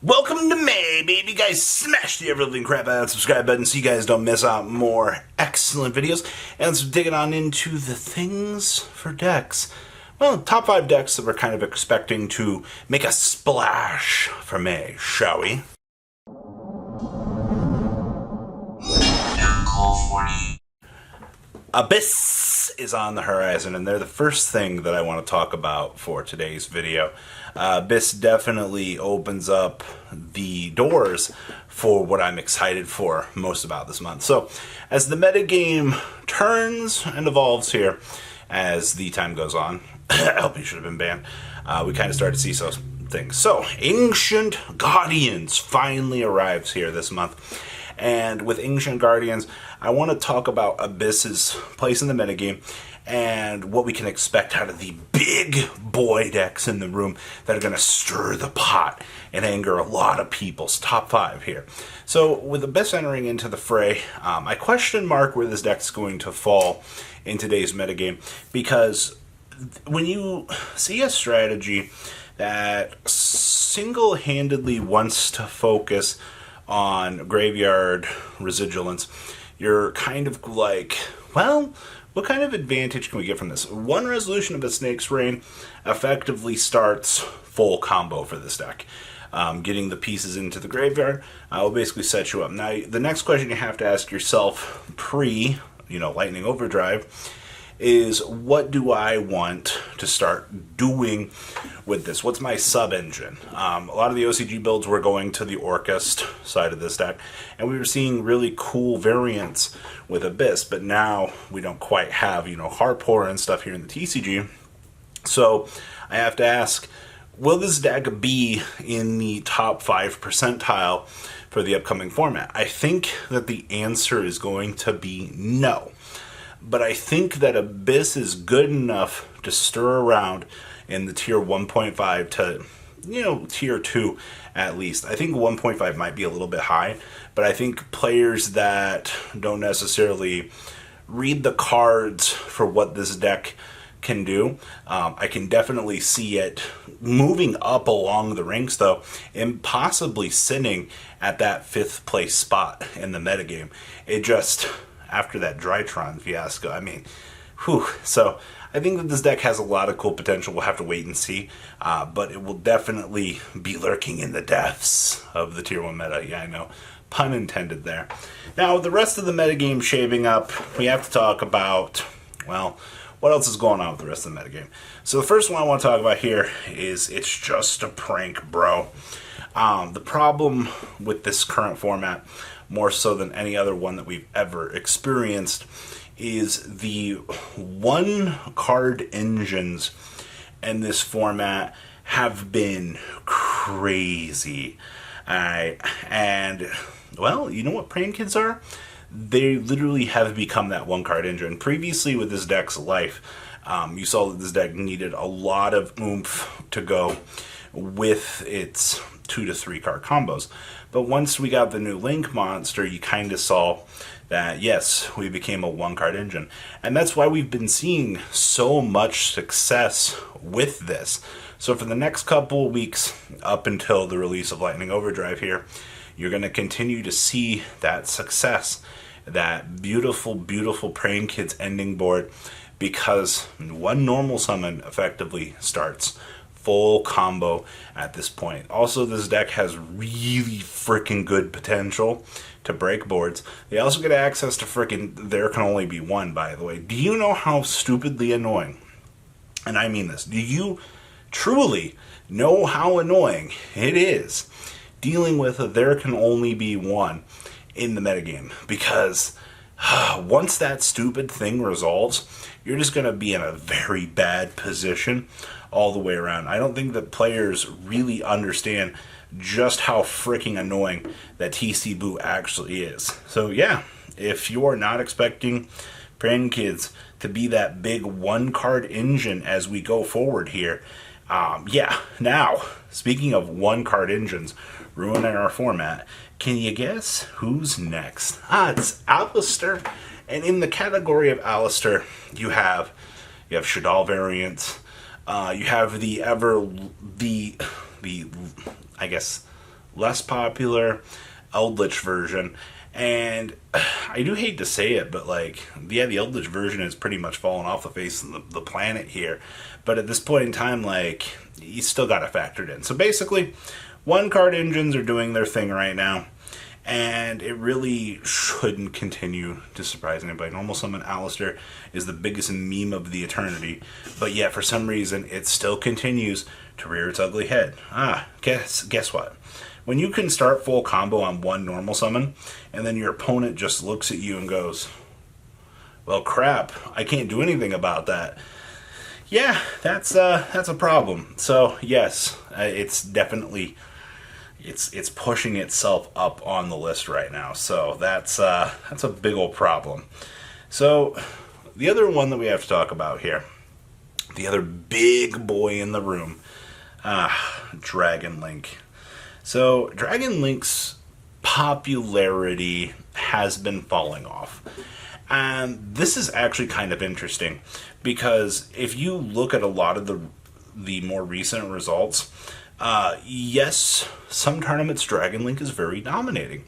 Welcome to May, baby. Guys, smash the ever-living crap out of that subscribe button so you guys don't miss out more excellent videos. And let's dig it on into the things for decks. Well, top 5 decks that we're kind of expecting to make a splash for May, shall we? Abyss is on the horizon, and they're the first thing that I want to talk about for today's video. Abyss definitely opens up the doors for what I'm excited for most about this month. So, as the metagame turns and evolves here, as the time goes on, I hope you should have been banned, we kind of start to see those things. So, Ancient Guardians finally arrives here this month. And with Ancient Guardians, I want to talk about Abyss's place in the metagame and what we can expect out of the big boy decks in the room that are going to stir the pot and anger a lot of people's top 5 here. So with Abyss entering into the fray, I question mark where this deck's going to fall in today's metagame, because when you see a strategy that single-handedly wants to focus on graveyard residuals, you're kind of like, well, what kind of advantage can we get from this? One resolution of a Snake's Reign effectively starts full combo for this deck. Getting the pieces into the graveyard will basically set you up. Now, the next question you have to ask yourself Lightning Overdrive is, what do I want to start doing with this? What's my sub-engine? A lot of the OCG builds were going to the Orchest side of this deck, and we were seeing really cool variants with Abyss, but now we don't quite have, Hardcore and stuff here in the TCG. So I have to ask, will this deck be in the top 5 percentile for the upcoming format? I think that the answer is going to be no. But I think that Abyss is good enough to stir around in the tier 1.5 to, tier 2 at least. I think 1.5 might be a little bit high, but I think players that don't necessarily read the cards for what this deck can do, I can definitely see it moving up along the ranks, though, and possibly sitting at that 5th place spot in the metagame. It just, after that Drytron fiasco, So I think that this deck has a lot of cool potential. We'll have to wait and see, but it will definitely be lurking in the depths of the tier 1 meta. Yeah, I know, pun intended there. Now, the rest of the metagame shaping up, we have to talk about, well, what else is going on with the rest of the metagame? So the first one I want to talk about here is It's Just a Prank, Bro. The problem with this current format, more so than any other one that we've ever experienced, is the one-card engines in this format have been crazy. And, well, you know what Praying Kids are? They literally have become that one-card engine. Previously, with this deck's life, you saw that this deck needed a lot of oomph to go with its 2 to 3 card combos. But once we got the new Link monster, you kind of saw that, yes, we became a one-card engine. And that's why we've been seeing so much success with this. So for the next couple of weeks, up until the release of Lightning Overdrive here, you're going to continue to see that success, that beautiful, beautiful Praying Kids ending board, because one normal summon effectively starts full combo at this point. Also, this deck has really freaking good potential to break boards. They also get access to freaking There Can Only Be One, by the way. Do you know how stupidly annoying, and I mean this, do you truly know how annoying it is dealing with a There Can Only Be One in the metagame? Because once that stupid thing resolves, you're just going to be in a very bad position all the way around. I don't think that players really understand just how freaking annoying that TC Boo actually is. So yeah, if you are not expecting Praying Kids to be that big one-card engine as we go forward here, now, speaking of one-card engines ruining our format, can you guess who's next? It's Alistar. And in the category of Alistar, you have Shadal variants, you have the I guess less popular Eldritch version. And I do hate to say it, but like, yeah, the Eldritch version has pretty much fallen off the face of the planet here. But at this point in time, like, you still got to factor it in. So basically, one card engines are doing their thing right now. And it really shouldn't continue to surprise anybody. Normal Summon Alistar is the biggest meme of the eternity. But yet, for some reason, it still continues to rear its ugly head. Guess what? When you can start full combo on one Normal Summon, and then your opponent just looks at you and goes, well, crap, I can't do anything about that. Yeah, that's a problem. So, yes, it's definitely... It's pushing itself up on the list right now, so that's a big old problem. So the other one that we have to talk about here, the other big boy in the room, Dragon Link. So Dragon Link's popularity has been falling off, and this is actually kind of interesting because if you look at a lot of the more recent results. Yes, some tournaments Dragon Link is very dominating.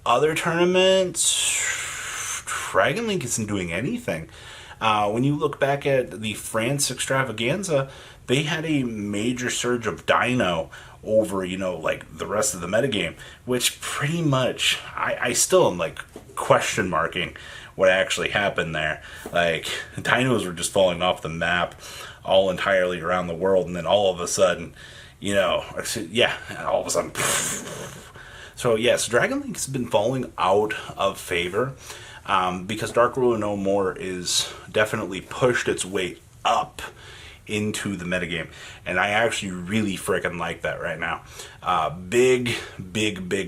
Other tournaments, Dragon Link isn't doing anything. When you look back at the France extravaganza, they had a major surge of Dino over, like the rest of the metagame, which pretty much, I still am like question marking what actually happened there. Like, Dinos were just falling off the map all entirely around the world, and then all of a sudden, all of a sudden. So yes, Dragon Link has been falling out of favor because Dark Ruler No More is definitely pushed its way up into the metagame, and I actually really freaking like that right now. Big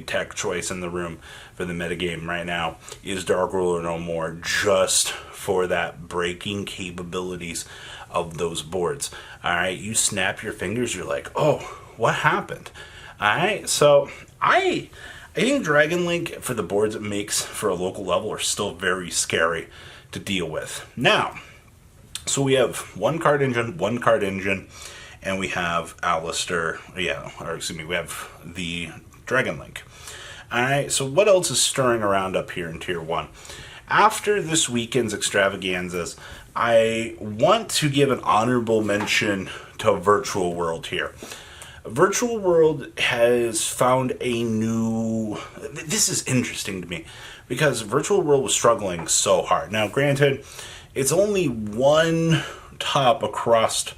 tech choice in the room for the metagame right now is Dark Ruler No More, just for that breaking capabilities of those boards. Alright, you snap your fingers, you're like, oh, what happened? Alright, so I think Dragon Link, for the boards it makes for a local level, are still very scary to deal with. Now, so we have one card engine, and we have Alistar, we have the Dragon Link. Alright, so what else is stirring around up here in Tier 1? After this weekend's extravaganzas, I want to give an honorable mention to Virtual World here. Virtual World has found a new... This is interesting to me, because Virtual World was struggling so hard. Now, granted, it's only one top across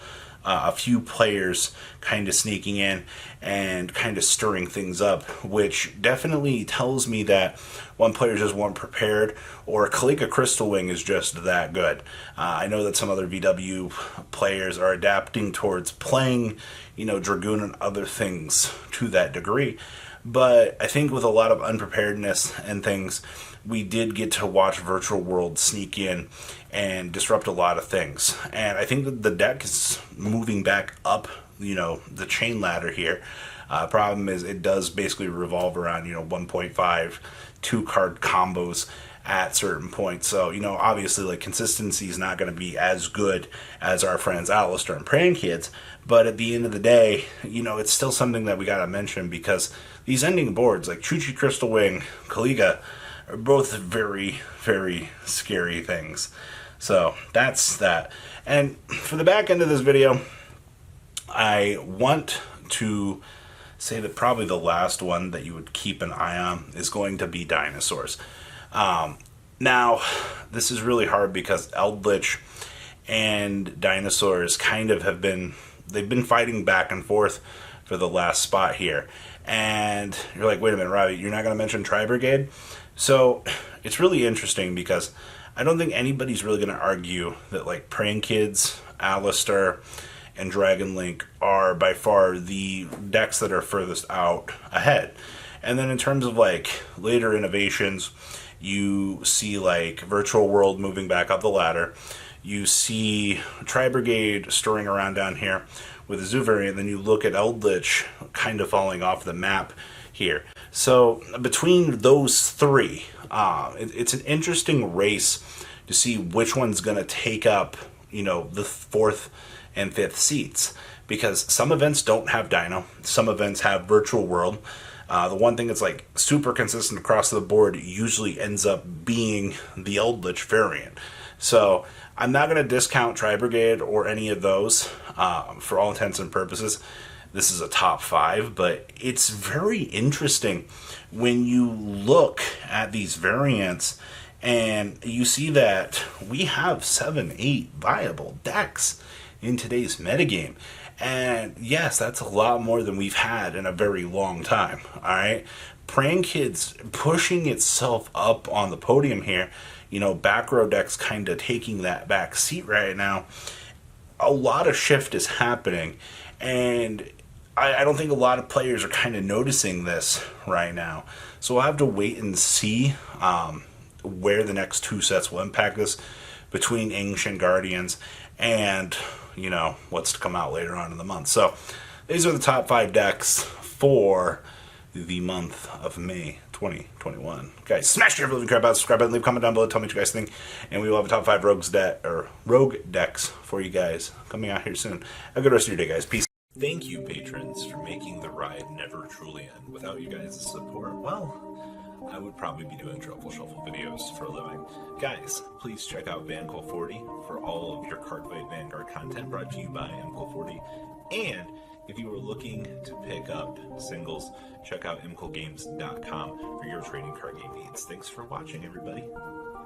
a few players kind of sneaking in and kind of stirring things up, which definitely tells me that one player just weren't prepared, or Kalika Crystal Wing is just that good. I know that some other VW players are adapting towards playing, Dragoon and other things to that degree, but I think with a lot of unpreparedness and things, we did get to watch Virtual World sneak in and disrupt a lot of things. And I think that the deck is moving back up, the chain ladder here. Problem is, it does basically revolve around, 1.5, 2-card combos at certain points. So, obviously, like, consistency is not going to be as good as our friends Alistar and Praying Kids. But at the end of the day, it's still something that we got to mention, because these ending boards, like Chuchi Crystal Wing, Kaliga, are both very, very scary things. So that's that. And for the back end of this video, I want to say that probably the last one that you would keep an eye on is going to be dinosaurs. Now, this is really hard because Eldritch and dinosaurs kind of they've been fighting back and forth for the last spot here. And you're like, wait a minute, Robbie, you're not going to mention Tri-Brigade? So it's really interesting because I don't think anybody's really going to argue that, like, Praying Kids, Alistar, and Dragon Link are by far the decks that are furthest out ahead. And then in terms of, like, later innovations, you see, like, Virtual World moving back up the ladder. You see Tri-Brigade stirring around down here with a Zoo variant. Then you look at Eldritch kind of falling off the map here. So between those three, it's an interesting race to see which one's going to take up, the 4th and 5th seats. Because some events don't have Dino, some events have Virtual World. The one thing that's like super consistent across the board usually ends up being the Eldritch variant. So I'm not going to discount Tri-Brigade or any of those. For all intents and purposes, this is a top 5, but it's very interesting when you look at these variants and you see that we have 7-8 viable decks in today's metagame. And yes, that's a lot more than we've had in a very long time. Alright? Praying Kids pushing itself up on the podium here. You know, back row decks kind of taking that back seat right now. A lot of shift is happening, and I don't think a lot of players are kind of noticing this right now. So we'll have to wait and see where the next 2 sets will impact this between Ancient Guardians and, you know, what's to come out later on in the month. So these are the top 5 decks for the month of May 2021. Guys, smash your living crap out, subscribe button, leave a comment down below, tell me what you guys think, and we will have a top 5 rogue decks for you guys coming out here soon. Have a good rest of your day, guys. Peace. Thank you, patrons, for making the ride never truly end. Without you guys' support, well, I would probably be doing Truffle Shuffle videos for a living. Guys, please check out VanCool40 for all of your Cardfight Vanguard content brought to you by MCool40. And if you are looking to pick up singles, check out mcoolgames.com for your trading card game needs. Thanks for watching, everybody.